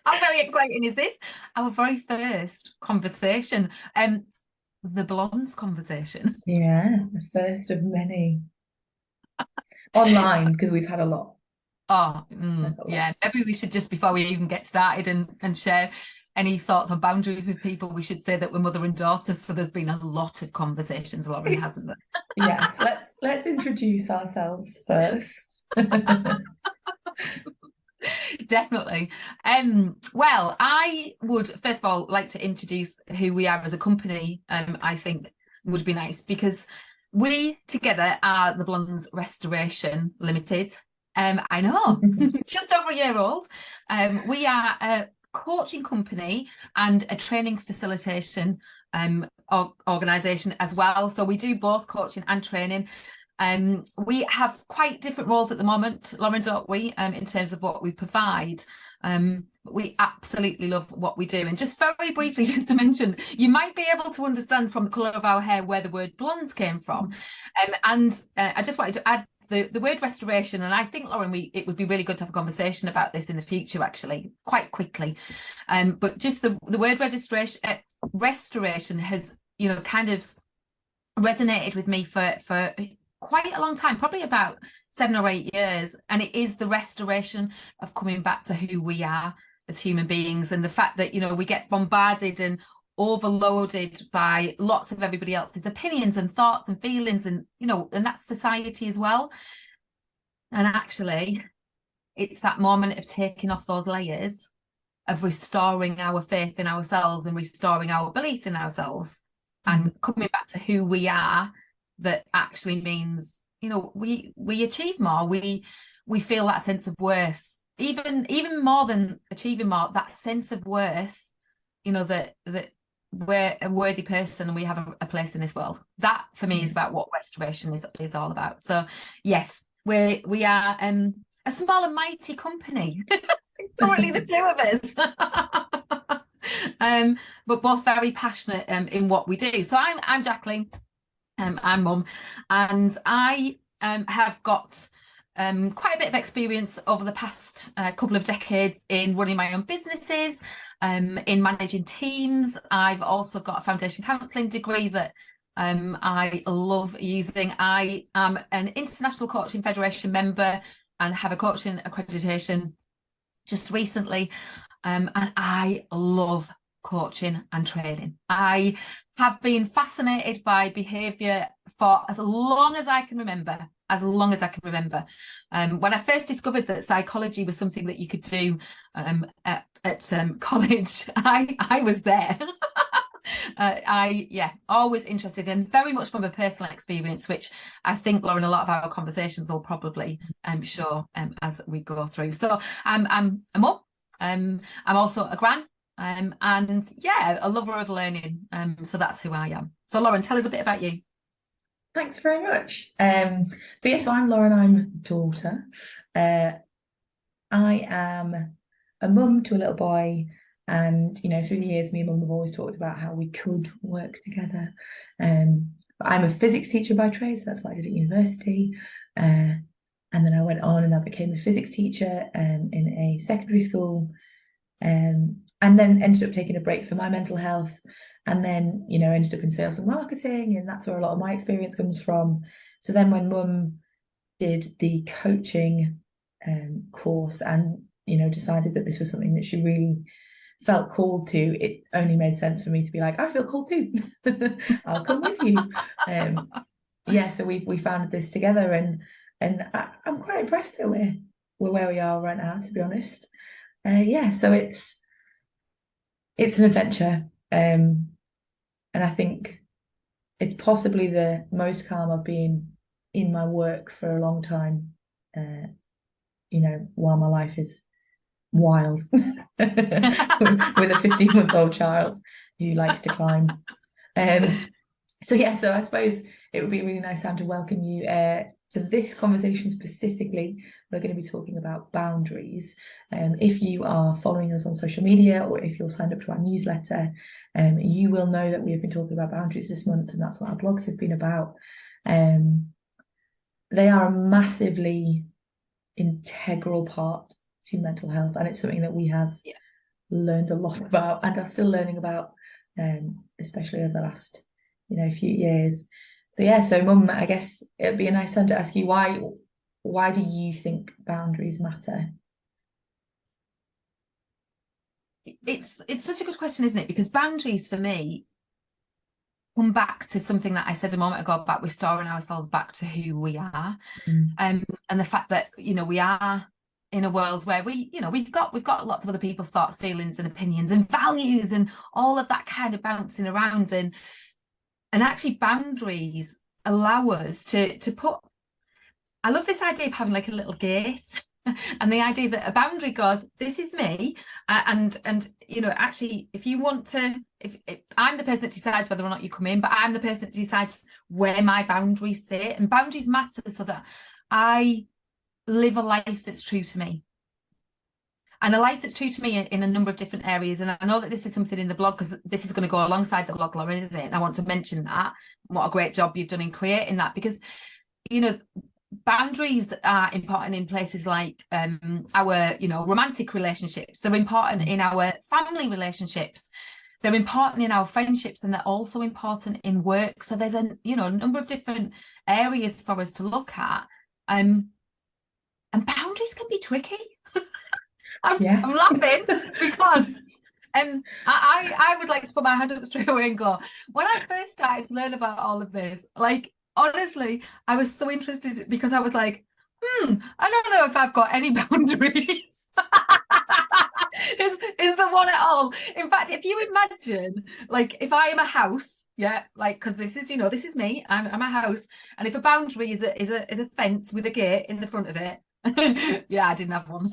How very exciting is this? Our very first conversation, the blondes conversation. Yeah, the first of many. Online, because we've had a lot. Oh, Had a lot. yeah. Maybe we should just, before we even get started and share any thoughts on boundaries with people, we should say that we're mother and daughter. So there's been a lot of conversations, Lauren, hasn't there? Yes, let's introduce ourselves first. Definitely. Well, I would first of all like to introduce who we are as a company. I think would be nice because we together are the Blondes Restoration Limited. I know, just over a year old. We are a coaching company and a training facilitation organization as well. So we do both coaching and training. We have quite different roles at the moment, Lauren, don't we, in terms of what we provide. We absolutely love what we do. And just very briefly, just to mention, you might be able to understand from the colour of our hair where the word blondes came from. I just wanted to add the word restoration, and I think, Lauren, it would be really good to have a conversation about this in the future, actually, quite quickly. But just the word restoration has, kind of resonated with me for quite a long time, probably about 7 or 8 years. And it is the restoration of coming back to who we are as human beings, and the fact that, we get bombarded and overloaded by lots of everybody else's opinions and thoughts and feelings, and, and that's society as well. And actually, it's that moment of taking off those layers, of restoring our faith in ourselves and restoring our belief in ourselves and coming back to who we are, that actually means, we achieve more. We feel that sense of worth, even more than achieving more, that sense of worth, that we're a worthy person and we have a place in this world. That for me is about what restoration is all about. So yes, we are a small and mighty company. Currently the two of us. But both very passionate in what we do. So I'm Jacqueline. I'm Mum, and I have got quite a bit of experience over the past couple of decades in running my own businesses, in managing teams. I've also got a foundation counselling degree that I love using. I am an International Coaching Federation member and have a coaching accreditation just recently, and I love coaching and training. I have been fascinated by behaviour for as long as I can remember. When I first discovered that psychology was something that you could do at college, I was there. Always interested, and very much from a personal experience, which I think, Lauren, a lot of our conversations will probably show as we go through. So I'm a mum. I'm also a gran. And a lover of learning. So that's who I am. So Lauren, tell us a bit about you. Thanks very much. So I'm Lauren. I'm daughter. I am a mum to a little boy, and through the years, me and Mum have always talked about how we could work together. But I'm a physics teacher by trade, so that's what I did at university. And then I went on and I became a physics teacher in a secondary school. And then ended up taking a break for my mental health, and then ended up in sales and marketing, and that's where a lot of my experience comes from. So then when Mum did the coaching course and decided that this was something that she really felt called to, it only made sense for me to be like, I feel called too. I'll come with you. So we founded this together, and I'm quite impressed that we're where we are right now, to be honest. So it's an adventure, and I think it's possibly the most calm I've been in my work for a long time, while my life is wild with a 15-month-old child who likes to climb. So I suppose it would be a really nice time to welcome you to this conversation specifically. We're going to be talking about boundaries. If you are following us on social media, or if you're signed up to our newsletter, you will know that we have been talking about boundaries this month, and that's what our blogs have been about. They are a massively integral part to mental health, and it's something that we have learned a lot about and are still learning about, especially over the last few years. So Mum, I guess it'd be a nice time to ask you, why do you think boundaries matter? It's such a good question, isn't it? Because boundaries for me come back to something that I said a moment ago about restoring ourselves back to who we are. And the fact that we are in a world where we've got lots of other people's thoughts, feelings and opinions and values and all of that kind of bouncing around, and actually boundaries allow us to put, I love this idea of having like a little gate and the idea that a boundary goes, this is me, and actually if you want to, if I'm the person that decides whether or not you come in, but I'm the person that decides where my boundaries sit, and boundaries matter so that I live a life that's true to me, and a life that's true to me in a number of different areas. And I know that this is something in the blog, because this is going to go alongside the blog, Lauren, isn't it? And I want to mention that, what a great job you've done in creating that, because boundaries are important in places like our romantic relationships. They're important in our family relationships, they're important in our friendships, and they're also important in work. So there's a number of different areas for us to look at, and boundaries can be tricky. I'm laughing because I would like to put my hand up straight away and go, when I first started to learn about all of this, like, honestly, I was so interested, because I was like, I don't know if I've got any boundaries. is there one at all? In fact, if you imagine, like, if I am a house, because this is me, I'm a house, and if a boundary is a fence with a gate in the front of it, I didn't have one.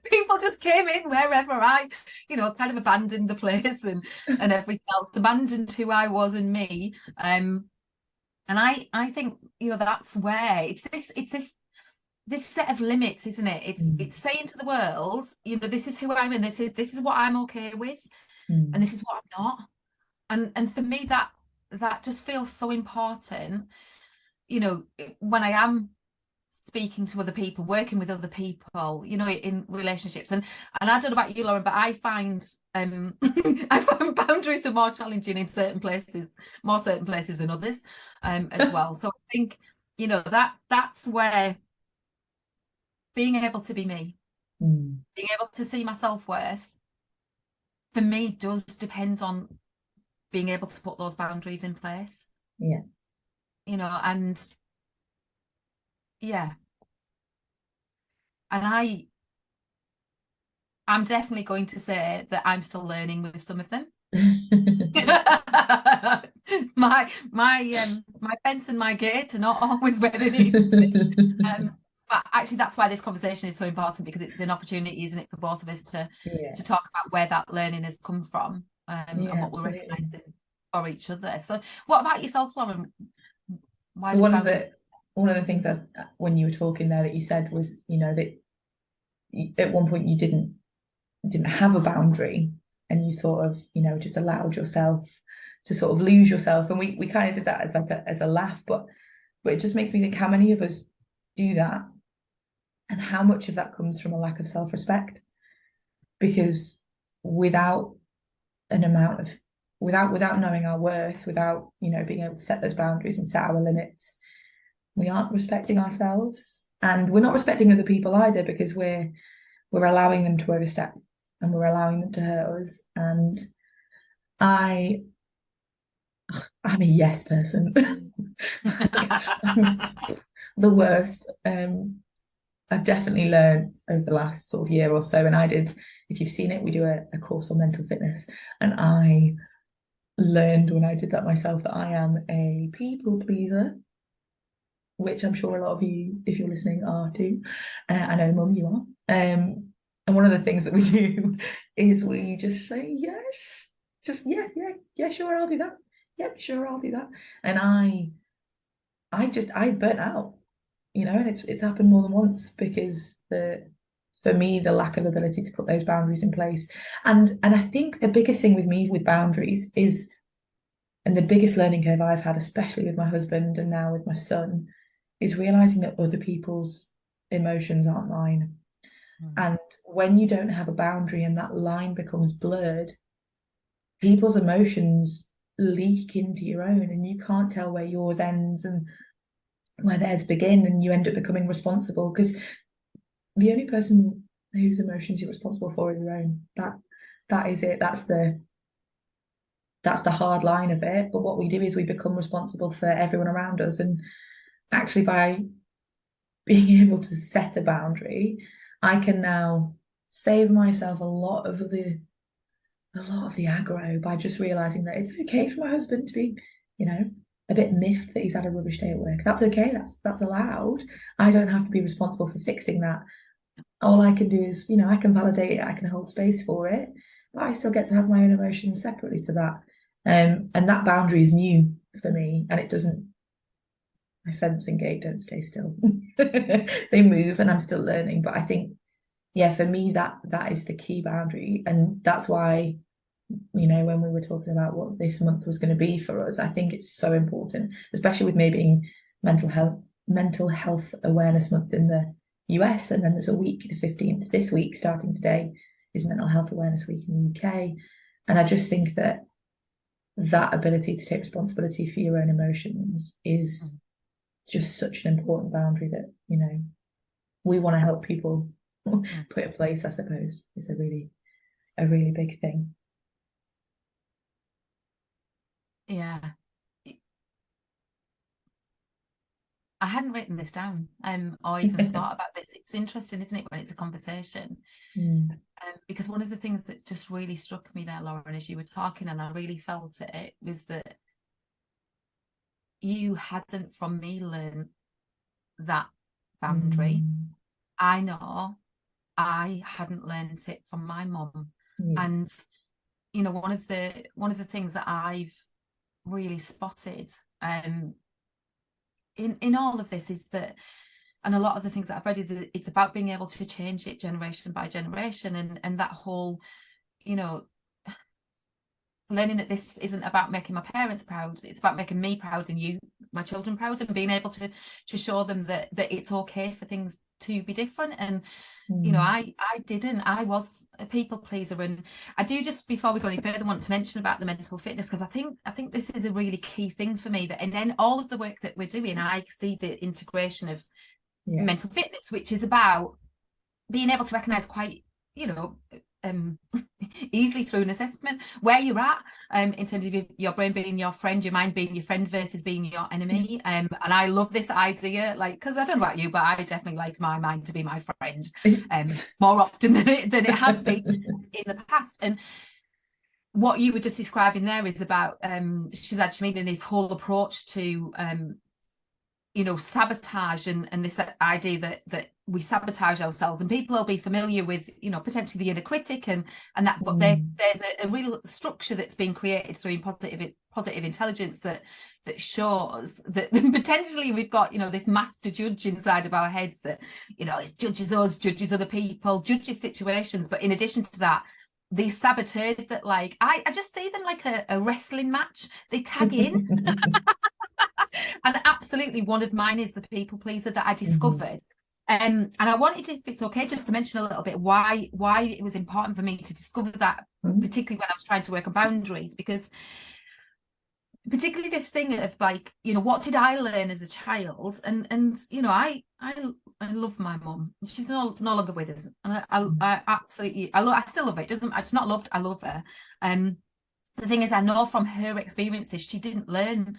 People just came in wherever I, kind of abandoned the place and everything else, abandoned who I was and me. And I think that's where it's this set of limits, isn't it? It's saying to the world, this is who I'm, and this is what I'm okay with, and this is what I'm not. And for me, that just feels so important. When I am speaking to other people, working with other people, in relationships, and I don't know about you, Lauren, but I find I find boundaries are more challenging in certain places than others, as well. So I think that's where being able to be me, being able to see my self-worth, for me, does depend on being able to put those boundaries in place. And I'm definitely going to say that I'm still learning with some of them. my fence and my gate are not always where they need to be. But actually, that's why this conversation is so important, because it's an opportunity, isn't it, for both of us to talk about where that learning has come from, and what we're recognizing for each other. So what about yourself, Lauren? So one of the things that, when you were talking there, that you said was, that at one point you didn't have a boundary, and you sort of, just allowed yourself to sort of lose yourself. And we kind of did that as a laugh, but it just makes me think, how many of us do that, and how much of that comes from a lack of self-respect? Because without knowing our worth, without being able to set those boundaries and set our limits, we aren't respecting ourselves, and we're not respecting other people either, because we're allowing them to overstep, and we're allowing them to hurt us. And I'm a yes person. The worst. I've definitely learned over the last sort of year or so, and I did, if you've seen it, we do a course on mental fitness, and I learned when I did that myself that I am a people pleaser, which I'm sure a lot of you, if you're listening, are too. I know, Mum, you are. And one of the things that we do is we just say yes, just yeah, sure, I'll do that. Yep, sure, I'll do that. And I burnt out, and it's happened more than once, because for me, the lack of ability to put those boundaries in place. And I think the biggest thing with me with boundaries is, and the biggest learning curve I've had, especially with my husband and now with my son, is realizing that other people's emotions aren't mine. And when you don't have a boundary and that line becomes blurred, people's emotions leak into your own, and you can't tell where yours ends and where theirs begin, and you end up becoming responsible, because the only person whose emotions you're responsible for is your own. That is it. That's the hard line of it. But what we do is we become responsible for everyone around us, and actually by being able to set a boundary, I can now save myself a lot of the aggro by just realizing that it's okay for my husband to be, a bit miffed that he's had a rubbish day at work. That's okay. That's allowed. I don't have to be responsible for fixing that. All I can do is, I can validate it, I can hold space for it, but I still get to have my own emotions separately to that. And that boundary is new for me, and it doesn't. My fence and gate don't stay still. They move, and I'm still learning. But I think, yeah, for me, that is the key boundary, and that's why, when we were talking about what this month was going to be for us, I think it's so important, especially with me being mental health awareness month in the US, and then there's a week, the 15th, this week, starting today, is mental health awareness week in the UK. And I just think that ability to take responsibility for your own emotions is just such an important boundary that, we want to help people put in place, I suppose. It's a really big thing. Yeah. I hadn't written this down or even thought about this. It's interesting, isn't it, when it's a conversation? Because one of the things that just really struck me there, Lauren, as you were talking, and I really felt it, was that you hadn't from me learned that boundary. I know I hadn't learned it from my mum. And one of the things that I've really spotted in all of this is that, and a lot of the things that I've read, is it's about being able to change it generation by generation, and that whole, learning that this isn't about making my parents proud, it's about making me proud and you, my children, proud, and being able to show them that it's okay for things to be different. And I was a people pleaser, and I do, just before we go any further, want to mention about the mental fitness, because I think this is a really key thing for me, that and then all of the work that we're doing, I see the integration of mental fitness, which is about being able to recognize quite easily through an assessment where you're at in terms of your brain being your friend, your mind being your friend versus being your enemy. And I love this idea, because I don't know about you, but I definitely like my mind to be my friend more often than it has been in the past. And what you were just describing there is about Shazad Chamine and his whole approach to sabotage, and this idea that we sabotage ourselves, and people will be familiar with potentially the inner critic and that, but there's a real structure that's been created through positive intelligence that shows that potentially we've got this master judge inside of our heads that it judges us, judges other people, judges situations. But in addition to that, these saboteurs that, I just see them like a wrestling match. They tag in. And absolutely, one of mine is the people pleaser that I discovered. And I wanted, if it's okay, just to mention a little bit why it was important for me to discover that, particularly when I was trying to work on boundaries, because particularly this thing of what did I learn as a child? And I love my mum. She's no longer with us, and I absolutely I still love it. It's not loved. I love her. The thing is, I know from her experiences, she didn't learn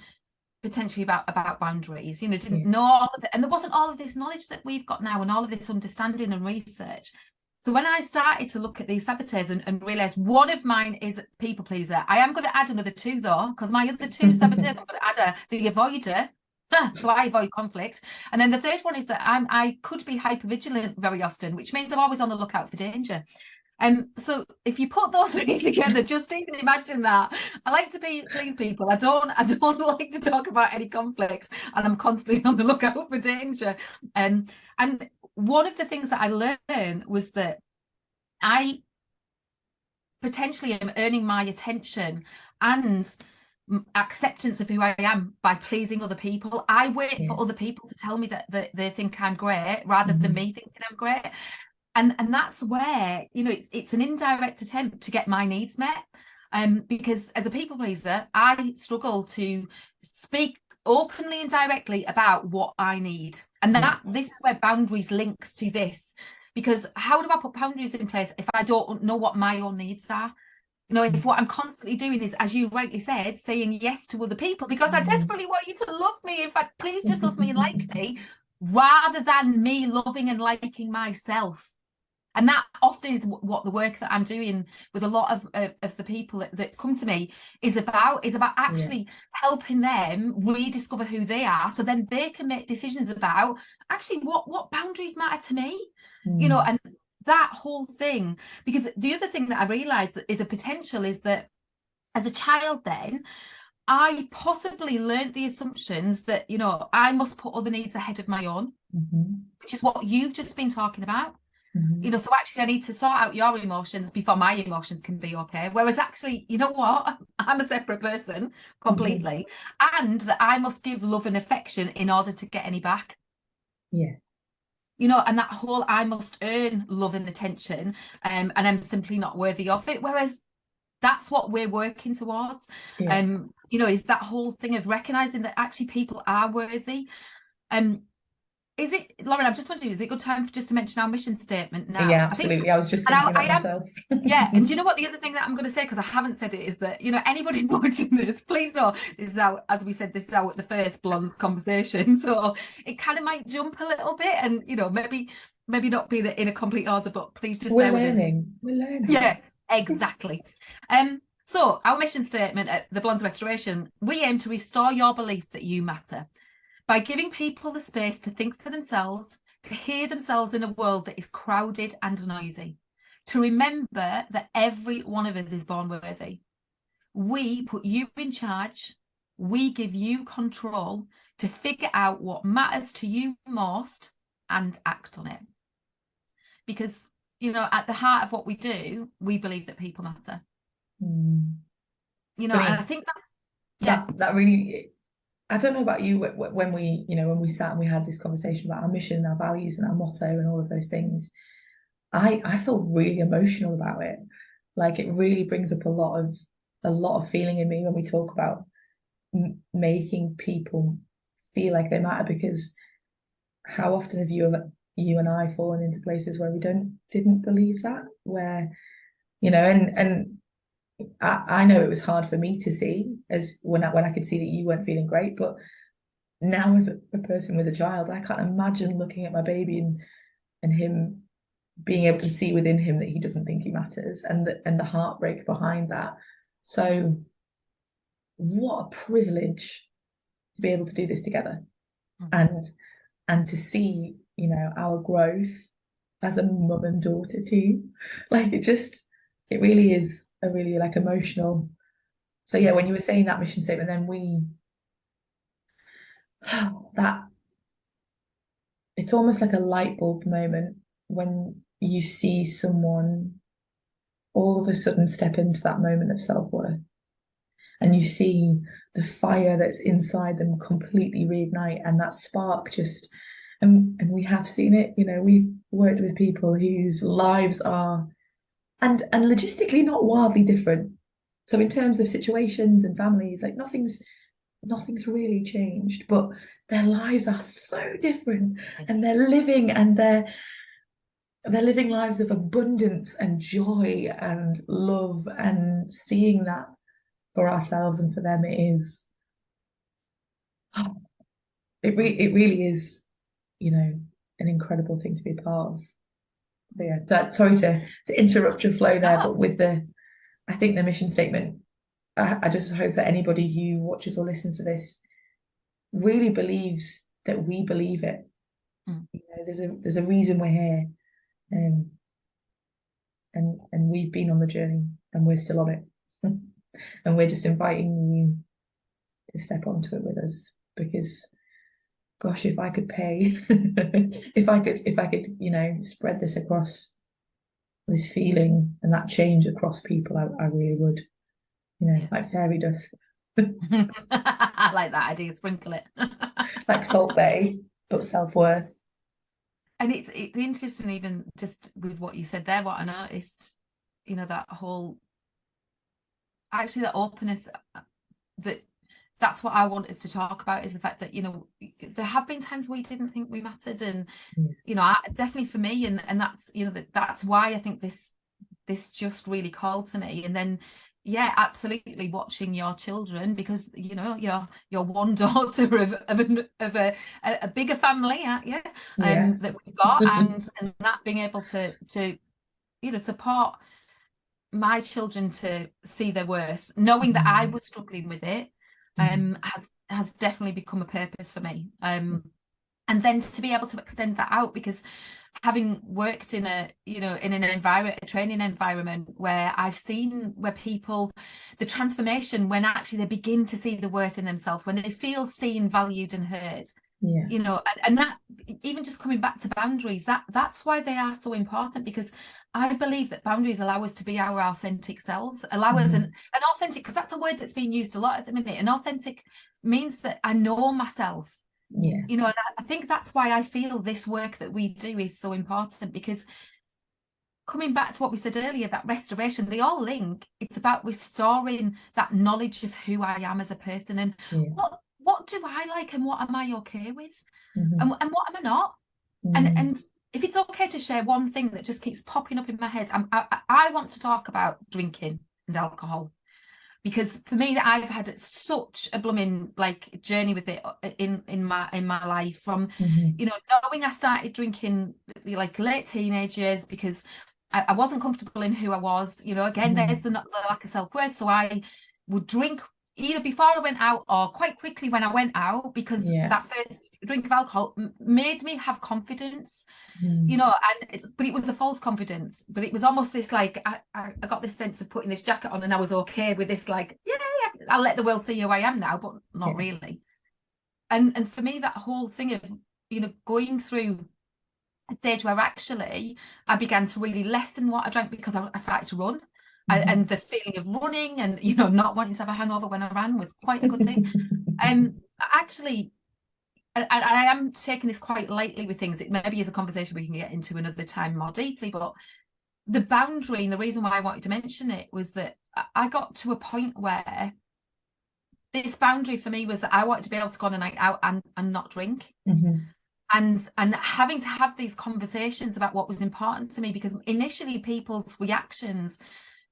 potentially about boundaries, didn't know all of it, and there wasn't all of this knowledge that we've got now, and all of this understanding and research. So when I started to look at these saboteurs and realize one of mine is people pleaser, I am going to add another two though, because my other two saboteurs, I'm going to add the avoider, so I avoid conflict, and then the third one is that I could be hypervigilant very often, which means I'm always on the lookout for danger. So if you put those three together, just even imagine that. I like to please people. I don't like to talk about any conflicts, and I'm constantly on the lookout for danger. And one of the things that I learned was that I potentially am earning my attention and acceptance of who I am by pleasing other people. I wait for other people to tell me that they think I'm great rather than me thinking I'm great. And that's where, you know, it's an indirect attempt to get my needs met. Because as a people pleaser, I struggle to speak openly and directly about what I need. And this is where boundaries links to this. Because how do I put boundaries in place if I don't know what my own needs are? You know, if what I'm constantly doing is, as you rightly said, saying yes to other people because I desperately want you to love me. In fact, please just love me and like me, rather than me loving and liking myself. And that often is what the work that I'm doing with a lot of the people that come to me is about actually helping them rediscover who they are, so then they can make decisions about actually what boundaries matter to me, you know, and that whole thing. Because the other thing that I realized that is a potential is that as a child then I possibly learned the assumptions that, you know, I must put other needs ahead of my own, which is what you've just been talking about. You know, so actually I need to sort out your emotions before my emotions can be okay. Whereas actually, you know what? I'm a separate person completely. And that I must give love and affection in order to get any back. Yeah. You know, and that whole I must earn love and attention, and I'm simply not worthy of it. Whereas that's what we're working towards. You know, is that whole thing of recognizing that actually people are worthy. Is it, Lauren, I'm just wondering, is it a good time just to mention our mission statement now? Yeah, absolutely. I was just thinking about myself. Yeah, and do you know what the other thing that I'm going to say, because I haven't said it, is that, you know, anybody watching this, please know this is our, as we said, this is our the first Blondes conversation, so it kind of might jump a little bit, and you know, maybe not be in a complete order, but please just bear with us. We're learning. Yes, exactly. So our mission statement at the Blondes Restoration, we aim to restore your belief that you matter by giving people the space to think for themselves, to hear themselves in a world that is crowded and noisy, to remember that every one of us is born worthy. We put you in charge. We give you control to figure out what matters to you most and act on it. Because, you know, at the heart of what we do, we believe that people matter. You know, and I think that really, I don't know about you, when we, you know, when we sat and we had this conversation about our mission and our values and our motto and all of those things, I feel really emotional about it. Like, it really brings up a lot of feeling in me when we talk about making people feel like they matter, because how often have you and I fallen into places where we didn't believe that, where, you know, and I know it was hard for me to see, as when I could see that you weren't feeling great, but now as a person with a child, I can't imagine looking at my baby and him being able to see within him that he doesn't think he matters, and the heartbreak behind that. So what a privilege to be able to do this together, and to see, you know, our growth as a mum and daughter too. Like, it really is a really, like, emotional. So yeah, when you were saying that mission statement, then that it's almost like a light bulb moment when you see someone all of a sudden step into that moment of self-worth, and you see the fire that's inside them completely reignite, and that spark just, and we have seen it, you know, we've worked with people whose lives are and logistically not wildly different. So in terms of situations and families, like, nothing's really changed, but their lives are so different, and they're living lives of abundance and joy and love, and seeing that for ourselves and for them, it really is, you know, an incredible thing to be a part of. So yeah, sorry to interrupt your flow there, but with I think the mission statement, I just hope that anybody who watches or listens to this really believes that we believe it. You know, there's a reason we're here, and we've been on the journey, and we're still on it, and we're just inviting you to step onto it with us, because gosh, if I could pay, if I could, you know, spread this across, this feeling and that change across people, I really would, you know, like fairy dust. I like that idea. Sprinkle it. Like Salt Bay, but self-worth. And it's interesting, even just with what you said there, what I noticed, that whole, actually, that openness, that's what I wanted to talk about, is the fact that, there have been times we didn't think we mattered. And, definitely for me, and that's, that's why I think this just really called to me. And then, yeah, absolutely, watching your children, because you're one daughter of a bigger family, yeah, Yes. that we've got, and that being able to support my children to see their worth, knowing that I was struggling with it, has definitely become a purpose for me. And then to be able to extend that out, because having worked in a training environment where I've seen where people, the transformation when actually they begin to see the worth in themselves, when they feel seen, valued and heard, and that, even just coming back to boundaries, that's why they are so important, because I believe that boundaries allow us to be our authentic selves, allow us an authentic, because that's a word that's being used a lot at the minute. An authentic means that I know myself. And I think that's why I feel this work that we do is so important, because coming back to what we said earlier, that restoration, they all link. It's about restoring that knowledge of who I am as a person, and what do I like, and what am I okay with, and what am I not. And if it's okay to share one thing that just keeps popping up in my head, I want to talk about drinking and alcohol. Because for me, I've had such a blooming journey with it in my life, from knowing I started drinking late teenage years, because I wasn't comfortable in who I was. Again, there's the lack of self-worth. So I would drink either before I went out or quite quickly when I went out, because that first drink of alcohol made me have confidence, but it was a false confidence. But it was almost this I got this sense of putting this jacket on and I was okay with this, I'll let the world see who I am now, but not really. And for me, that whole thing of going through a stage where actually I began to really lessen what I drank, because I started to run. And the feeling of running and not wanting to have a hangover when I ran was quite a good thing. Actually, I am taking this quite lightly with things. It maybe is a conversation we can get into another time more deeply, but the boundary, and the reason why I wanted to mention it, was that I got to a point where this boundary for me was that I wanted to be able to go on a night out and not drink. And having to have these conversations about what was important to me, because initially people's reactions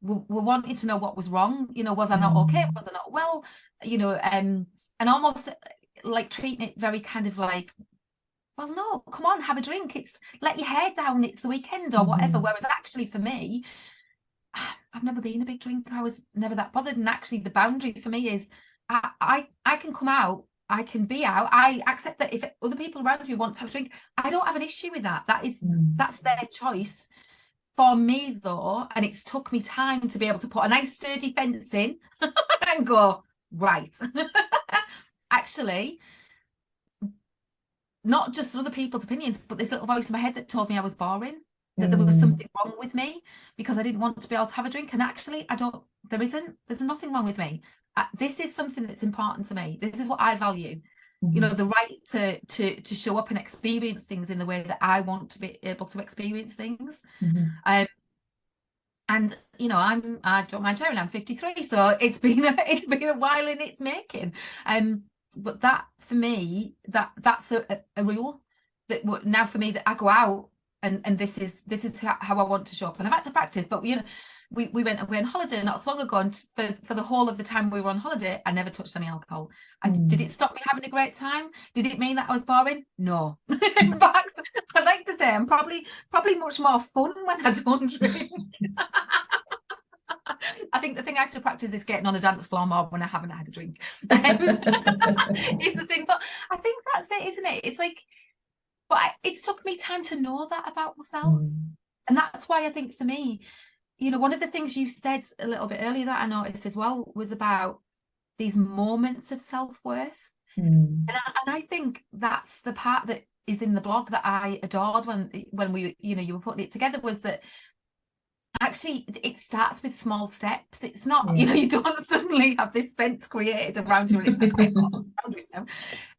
were wanting to know what was wrong. Was I not okay? Was I not well? And almost treating it very kind of well, no, come on, have a drink. It's let your hair down. It's the weekend or whatever. Whereas actually for me, I've never been a big drinker. I was never that bothered. And actually the boundary for me is I can come out. I can be out. I accept that if other people around me want to have a drink, I don't have an issue with that. That's their choice. For me, though, and it's took me time to be able to put a nice sturdy fence in and go, right. Actually, not just other people's opinions, but this little voice in my head that told me I was boring, that there was something wrong with me because I didn't want to be able to have a drink. And actually, there's nothing wrong with me. This is something that's important to me. This is what I value. The right to show up and experience things in the way that I want to be able to experience things. And I don't mind sharing, I'm 53, so it's been a while in its making. But that for me, that's a rule that now for me, that I go out and this is how I want to show up. And I've had to practice, but we went away on holiday not so long ago, and for the whole of the time we were on holiday, I never touched any alcohol. And did it stop me having a great time? Did it mean that I was boring? No. In fact, I'd like to say I'm probably much more fun when I don't drink. I think the thing I have to practice is getting on a dance floor more when I haven't had a drink. It's the thing, but I think that's it, isn't it? It's but it's took me time to know that about myself. And that's why I think for me, one of the things you said a little bit earlier that I noticed as well was about these moments of self-worth. And I think that's the part that is in the blog that I adored when we, you were putting it together, was that actually it starts with small steps. It's not, you don't suddenly have this fence created around you and it's boundaries now.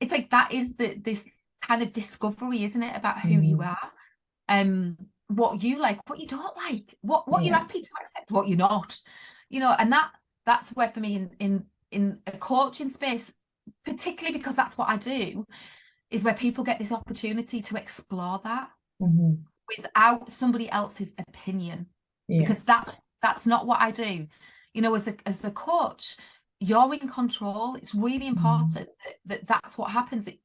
It's that is this kind of discovery, isn't it, about who you are. what you like, what you don't like, what you're Yeah. happy to accept, what you're not, and that's where for me in a coaching space, particularly because that's what I do, is where people get this opportunity to explore that without somebody else's opinion, Yeah. because that's not what I do. As a coach, you're in control. It's really important that that's what happens, that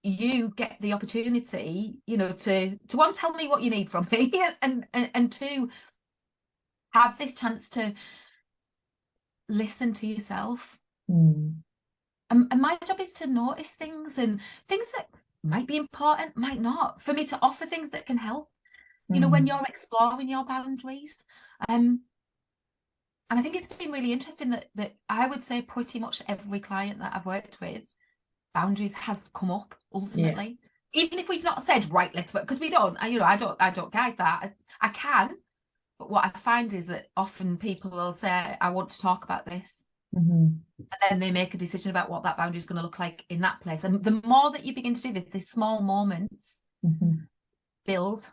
you get the opportunity, to one, tell me what you need from me, and two, have this chance to listen to yourself. And my job is to notice things, and things that might be important, might not, for me to offer things that can help, when you're exploring your boundaries. And I think it's been really interesting that I would say pretty much every client that I've worked with, boundaries has come up ultimately. Even if we've not said, right, let's work, because we don't, I don't guide that. I can, but what I find is that often people will say, I want to talk about this. And then they make a decision about what that boundary is going to look like in that place. And the more that you begin to do this, these small moments build.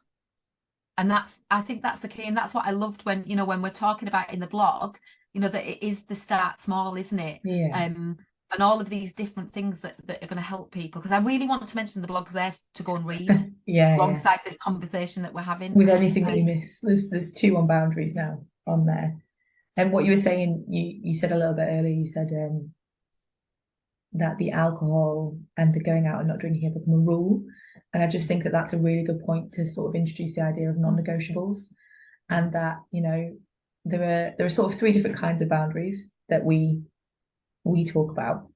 And I think that's the key. And that's what I loved when we're talking about in the blog, that it is the start small, isn't it? Yeah. And all of these different things that are going to help people. Because I really want to mention the blog's there to go and read alongside this conversation that we're having. With anything that you miss, there's 2 on boundaries now on there. And what you were saying, you said a little bit earlier, you said that the alcohol and the going out and not drinking have become a rule. And I just think that that's a really good point to sort of introduce the idea of non-negotiables, and that, there are sort of 3 different kinds of boundaries that we talk about.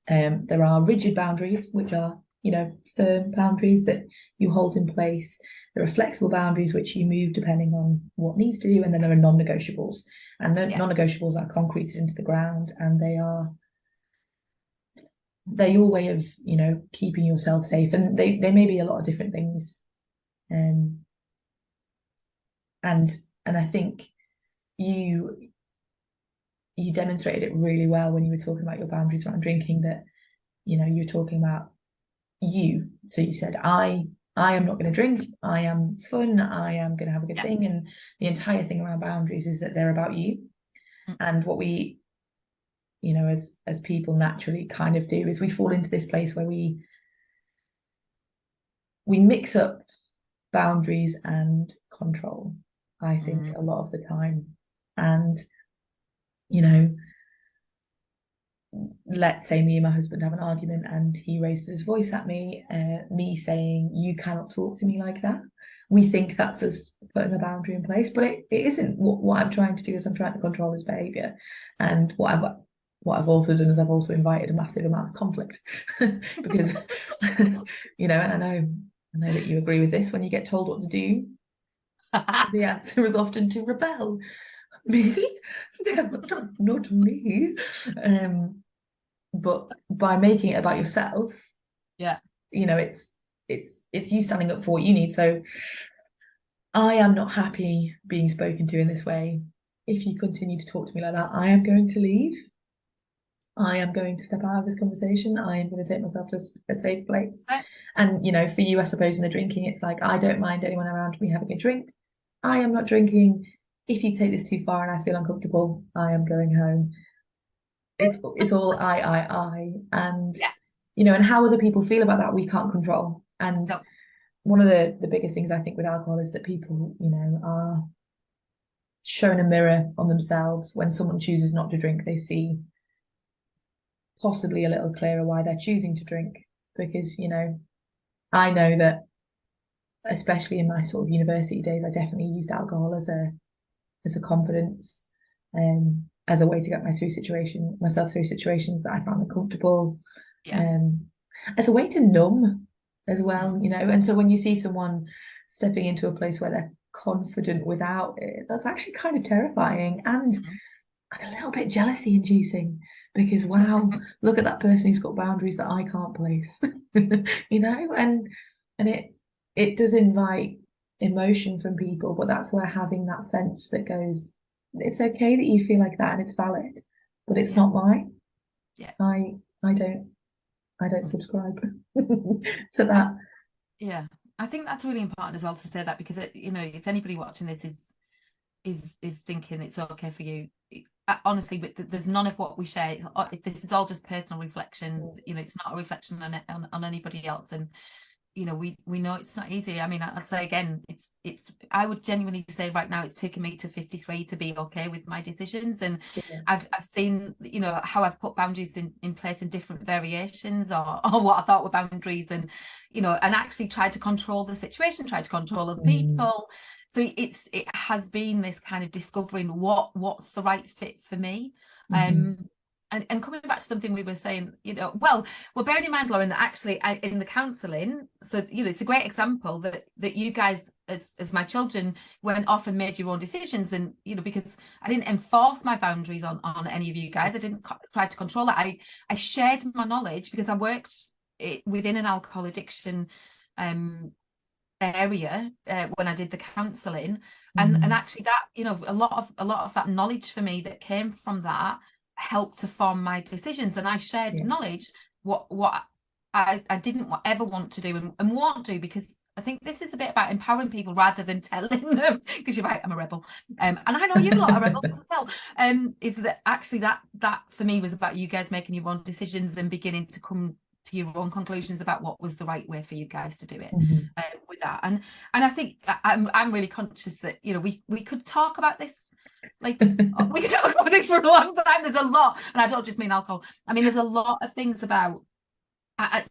There are rigid boundaries, which are, firm boundaries that you hold in place. There are flexible boundaries, which you move depending on what needs to do. And then there are non-negotiables. And non-negotiables are concreted into the ground, and they're your way of, keeping yourself safe. And they may be a lot of different things. And I think you demonstrated it really well when you were talking about your boundaries around drinking, that, you're talking about you. So you said, I am not going to drink. I am fun. I am going to have a good thing. And the entire thing around boundaries is that they're about you. And what we, as people naturally kind of do is we fall into this place where we mix up boundaries and control, I think, a lot of the time. And, let's say me and my husband have an argument and he raises his voice at me, me saying, you cannot talk to me like that. We think that's us putting a boundary in place, but it isn't. What I'm trying to do is I'm trying to control his behaviour. And what I've also done is I've also invited a massive amount of conflict because, and I know that you agree with this, when you get told what to do, the answer is often to rebel. Me? Not me. But by making it about yourself, it's you standing up for what you need. So I am not happy being spoken to in this way. If you continue to talk to me like that, I am going to leave. I am going to step out of this conversation. I am going to take myself to a safe place. And, for you, I suppose, in the drinking, it's like, I don't mind anyone around me having a drink. I am not drinking. If you take this too far and I feel uncomfortable, I am going home. It's all I. And, and how other people feel about that, we can't control. And one of the biggest things I think with alcohol is that people, are shown a mirror on themselves. When someone chooses not to drink, they see possibly a little clearer why they're choosing to drink. Because, I know that, especially in my sort of university days, I definitely used alcohol as a confidence, as a way to get myself through situations that I found uncomfortable, as a way to numb as well, And so when you see someone stepping into a place where they're confident without it, that's actually kind of terrifying and a little bit jealousy inducing, because wow, look at that person who's got boundaries that I can't place, and it does invite emotion from people, but that's where having that fence that goes, it's okay that you feel like that and it's valid, but it's not mine. I don't subscribe to that. I think that's really important as well to say that, because you know, if anybody watching this is thinking it's okay for you, honestly, but there's none of what we share. This is all just personal reflections. You know, it's not a reflection on anybody else. And you know, we know it's not easy. I mean, I'll say again, it's I would genuinely say right now it's taken me to 53 to be okay with my decisions. And Yeah. I've seen, you know, how I've put boundaries in place in different variations, or what I thought were boundaries, and you know, and actually tried to control the situation, tried to control other people. So it has been this kind of discovering what's the right fit for me. And coming back to something we were saying, you know, well, bearing in mind, Lauren, that actually in the counselling, so, you know, it's a great example that you guys, as my children, went off and made your own decisions. And, you know, because I didn't enforce my boundaries on any of you guys, I didn't try to control it. I shared my knowledge because I worked within an alcohol addiction area when I did the counselling. And actually that, you know, a lot of that knowledge for me that came from that helped to form my decisions. And I shared knowledge what I didn't ever want to do and won't do, because I think this is a bit about empowering people rather than telling them, because you're right, I'm a rebel, and I know you lot are rebels as well. Is that actually that for me was about you guys making your own decisions and beginning to come to your own conclusions about what was the right way for you guys to do it. With that, and I think I'm really conscious that, you know, we could talk about this. Like, we could talk about this for a long time. There's a lot, and I don't just mean alcohol. I mean, there's a lot of things about,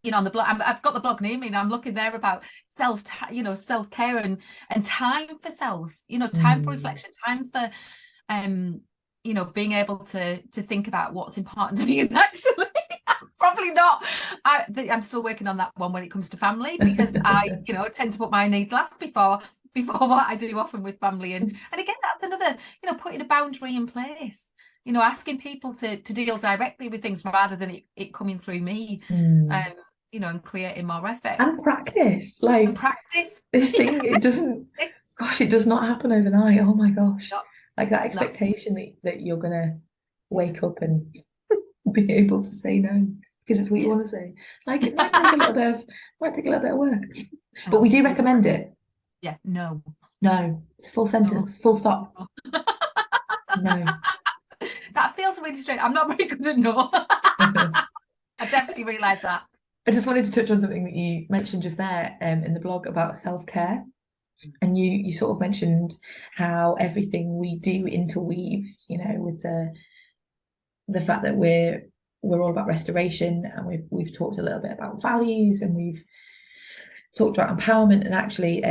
you know, on the blog. I've got the blog near me, and I'm looking there about self-care and time for self. You know, time for reflection, time for, you know, being able to think about what's important to me. And actually, probably not. I'm still working on that one when it comes to family, because I, you know, tend to put my needs last before what I do often with family. And again, that's another, you know, putting a boundary in place, you know, asking people to deal directly with things rather than it coming through me, you know, and creating more effort. And practice, like, this thing, it doesn't, gosh, it does not happen overnight. Oh my gosh. Like that expectation that you're gonna wake up and be able to say no because it's what you want to say. Like, it might take a little bit of work. But we do recommend it. Yeah, no. It's a full sentence, full stop. No. That feels really strange. I'm not very good at no. I definitely realise that. I just wanted to touch on something that you mentioned just there in the blog about self-care. And you sort of mentioned how everything we do interweaves, you know, with the fact that we're all about restoration, and we've talked a little bit about values, and we've talked about empowerment, and actually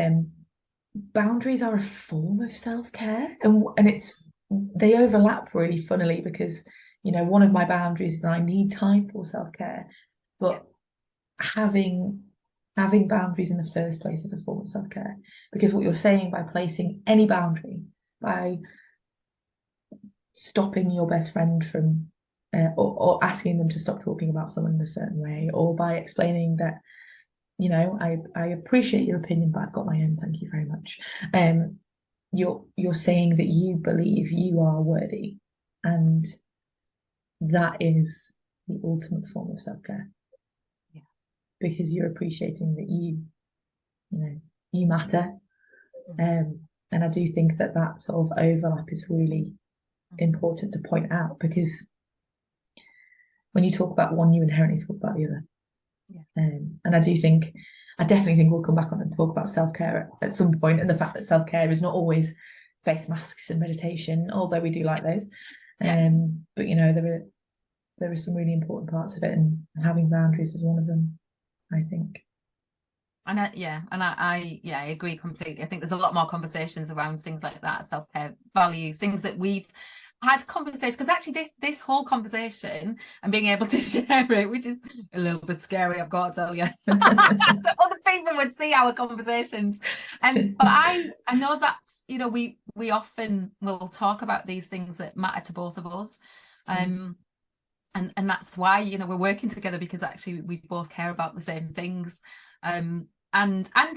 boundaries are a form of self-care, and they overlap really funnily, because, you know, one of my boundaries is I need time for self-care, but having boundaries in the first place is a form of self-care, because what you're saying by placing any boundary, by stopping your best friend from or asking them to stop talking about someone in a certain way, or by explaining that, you know, I appreciate your opinion, but I've got my own, thank you very much. You're saying that you believe you are worthy, and that is the ultimate form of self-care. Yeah. Because you're appreciating that you matter. And I do think that sort of overlap is really important to point out, because when you talk about one, you inherently talk about the other. And I definitely think we'll come back on and talk about self-care at some point, and the fact that self-care is not always face masks and meditation, although we do like those. But, you know, there are some really important parts of it, and having boundaries is one of them, I think. And I agree completely. I think there's a lot more conversations around things like that, self-care, values, things that we've had conversations, because actually this whole conversation and being able to share it, which is a little bit scary, I've got to tell you. Other people would see our conversations, but I know that's, you know, we often will talk about these things that matter to both of us, and that's why, you know, we're working together, because actually we both care about the same things, and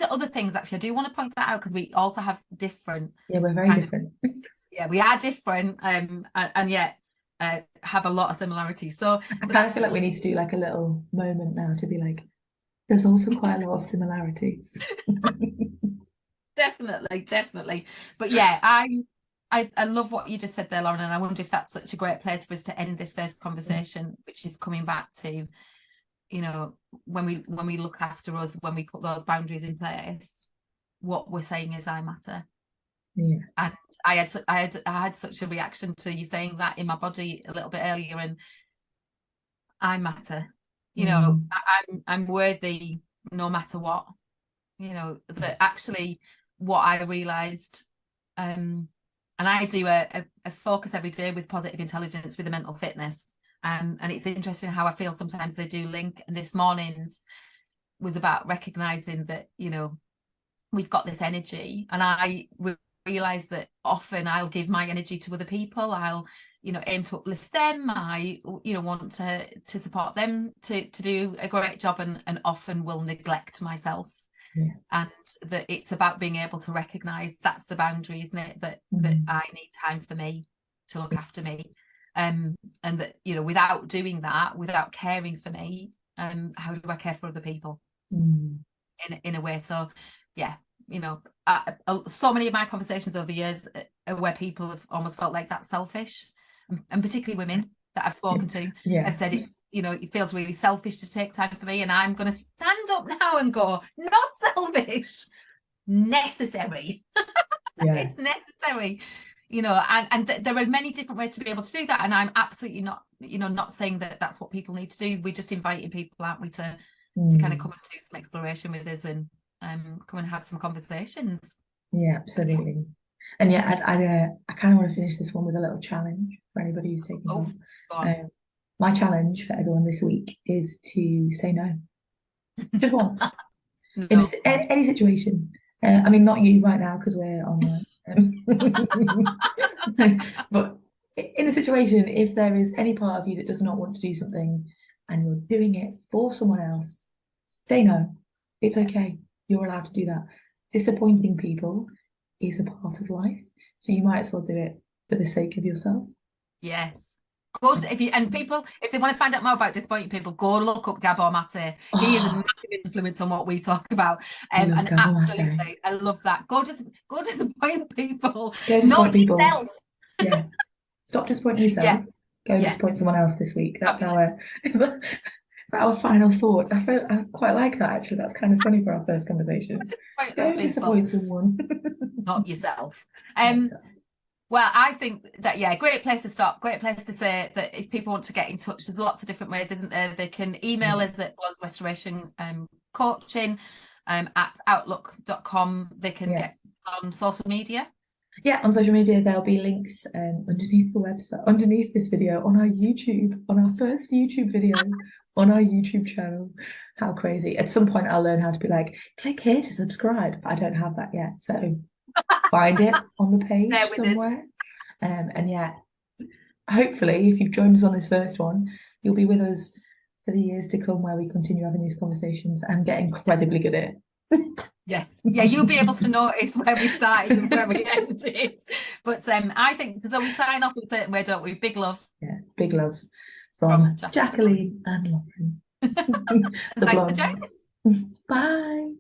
other things. Actually, I do want to point that out, because we also have different. Yeah, we're very different. Yeah, we are different, and yet have a lot of similarities. So I kind of feel like we need to do like a little moment now to be like, There's also quite a lot of similarities. Definitely. But yeah, I love what you just said there, Lauren, and I wonder if that's such a great place for us to end this first conversation, which is coming back to, you know, when we look after us, when we put those boundaries in place, what we're saying is I matter. Yeah. And I had such a reaction to you saying that in my body a little bit earlier, and I matter. You know, I'm worthy no matter what. You know, that actually what I realized, and I do a focus every day with positive intelligence with the mental fitness. And it's interesting how I feel sometimes they do link. And this morning's was about recognizing that, you know, we've got this energy, and I realize that often I'll give my energy to other people. I'll, you know, aim to uplift them. I, you know, want to support them to do a great job, and often will neglect myself. Yeah. And that it's about being able to recognize that's the boundary, isn't it? That I need time for me to look after me. And that, you know, without doing that, without caring for me, how do I care for other people in a way? So yeah, you know, so many of my conversations over the years are where people have almost felt like that's selfish, and particularly women that I've spoken to have said it, you know, it feels really selfish to take time for me. And I'm going to stand up now and go, not selfish, necessary. It's necessary, you know, and there are many different ways to be able to do that. And I'm absolutely not, you know, not saying that that's what people need to do. We're just inviting people, aren't we, to kind of come and do some exploration with us, and come and have some conversations. Yeah, absolutely. And yeah, I kind of want to finish this one with a little challenge for anybody who's taking on. My challenge for everyone this week is to say no. Just once. No. In any situation. I mean, not you right now because we're online. But in a situation, if there is any part of you that does not want to do something and you're doing it for someone else, say no. It's okay. You're allowed to do that. Disappointing people is a part of life. So you might as well do it for the sake of yourself. Yes. Of course, if they want to find out more about disappointing people, go look up Gabor Mate. He is a massive influence on what we talk about. And absolutely, Mate. I love that. Go disappoint people. Go disappoint people. Yourself. Yeah. Stop disappointing yourself. Go disappoint someone else this week. That's our final thought. I quite like that, actually. That's kind of funny for our first conversation. Go disappoint someone. Not yourself. Well, I think that, great place to stop. Great place to say that if people want to get in touch, there's lots of different ways, isn't there? They can email us at Blondes Restoration Coaching at outlook.com. They can get on social media. Yeah, on social media, there'll be links underneath the website, underneath this video, on our YouTube, on our first YouTube video, on our YouTube channel. How crazy. At some point, I'll learn how to be like, click here to subscribe. But I don't have that yet. So find it on the page somewhere. And yeah, hopefully, if you've joined us on this first one, you'll be with us for the years to come, where we continue having these conversations and get incredibly good at it. Yes. Yeah, you'll be able to notice where we started and where we ended. But I think, so we sign off in a certain way, don't we? Big love. Yeah, big love from Jacqueline and Lauren. And thanks for joining us. Bye.